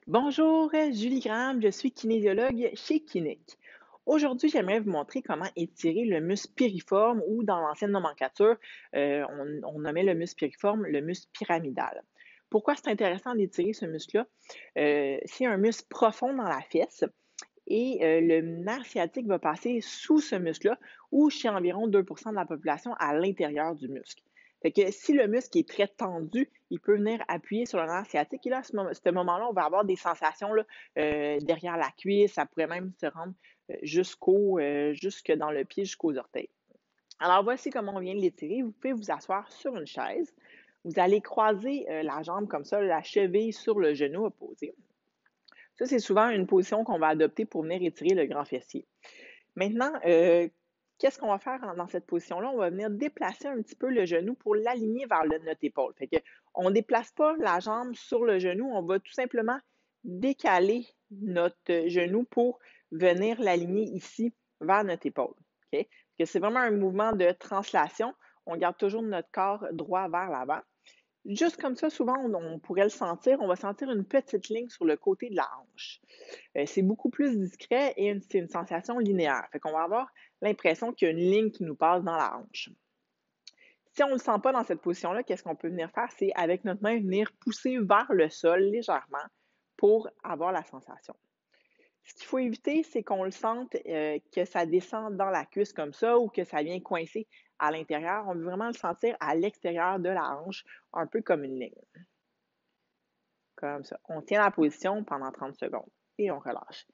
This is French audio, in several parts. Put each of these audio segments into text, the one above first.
Bonjour, Julie Graham, je suis kinésiologue chez Kinec. Aujourd'hui, j'aimerais vous montrer comment étirer le muscle piriforme ou dans l'ancienne nomenclature, on nommait le muscle piriforme le muscle pyramidal. Pourquoi c'est intéressant d'étirer ce muscle-là? C'est un muscle profond dans la fesse et le nerf sciatique va passer sous ce muscle-là ou chez environ 2 de la population à l'intérieur du muscle. Fait que si le muscle est très tendu, il peut venir appuyer sur le nerf sciatique et là, à ce moment-là, on va avoir des sensations là, derrière la cuisse, ça pourrait même se rendre jusque dans le pied, jusqu'aux orteils. Alors voici comment on vient de l'étirer. Vous pouvez vous asseoir sur une chaise. Vous allez croiser la jambe comme ça, la cheville sur le genou opposé. Ça, c'est souvent une position qu'on va adopter pour venir étirer le grand fessier. Maintenant, qu'est-ce qu'on va faire dans cette position-là? On va venir déplacer un petit peu le genou pour l'aligner vers notre épaule. Fait que on ne déplace pas la jambe sur le genou, on va tout simplement décaler notre genou pour venir l'aligner ici vers notre épaule. OK? Que c'est vraiment un mouvement de translation. On garde toujours notre corps droit vers l'avant. Juste comme ça, souvent, on pourrait le sentir. On va sentir une petite ligne sur le côté de la hanche. C'est beaucoup plus discret et c'est une sensation linéaire. Fait qu'on va avoir l'impression qu'il y a une ligne qui nous passe dans la hanche. Si on ne le sent pas dans cette position-là, qu'est-ce qu'on peut venir faire? C'est avec notre main venir pousser vers le sol légèrement pour avoir la sensation. Ce qu'il faut éviter, c'est qu'on le sente, que ça descend dans la cuisse comme ça ou que ça vient coincer à l'intérieur. On veut vraiment le sentir à l'extérieur de la hanche, un peu comme une ligne. Comme ça. On tient la position pendant 30 secondes et on relâche.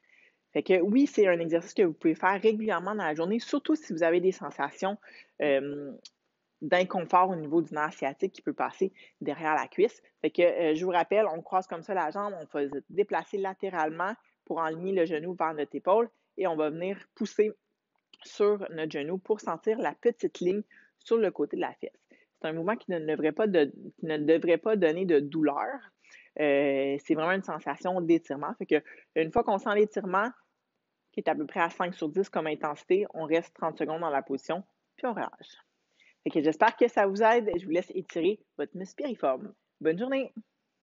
Fait que oui, c'est un exercice que vous pouvez faire régulièrement dans la journée, surtout si vous avez des sensations d'inconfort au niveau du nerf sciatique qui peut passer derrière la cuisse. Fait que je vous rappelle, on croise comme ça la jambe, on va se déplacer latéralement pour enligner le genou vers notre épaule et on va venir pousser sur notre genou pour sentir la petite ligne sur le côté de la fesse. C'est un mouvement qui ne devrait pas donner de douleur. C'est vraiment une sensation d'étirement. Fait que une fois qu'on sent l'étirement, qui est à peu près à 5 sur 10 comme intensité, on reste 30 secondes dans la position, puis on relâche. Fait que j'espère que ça vous aide. Je vous laisse étirer votre muscle piriforme. Bonne journée!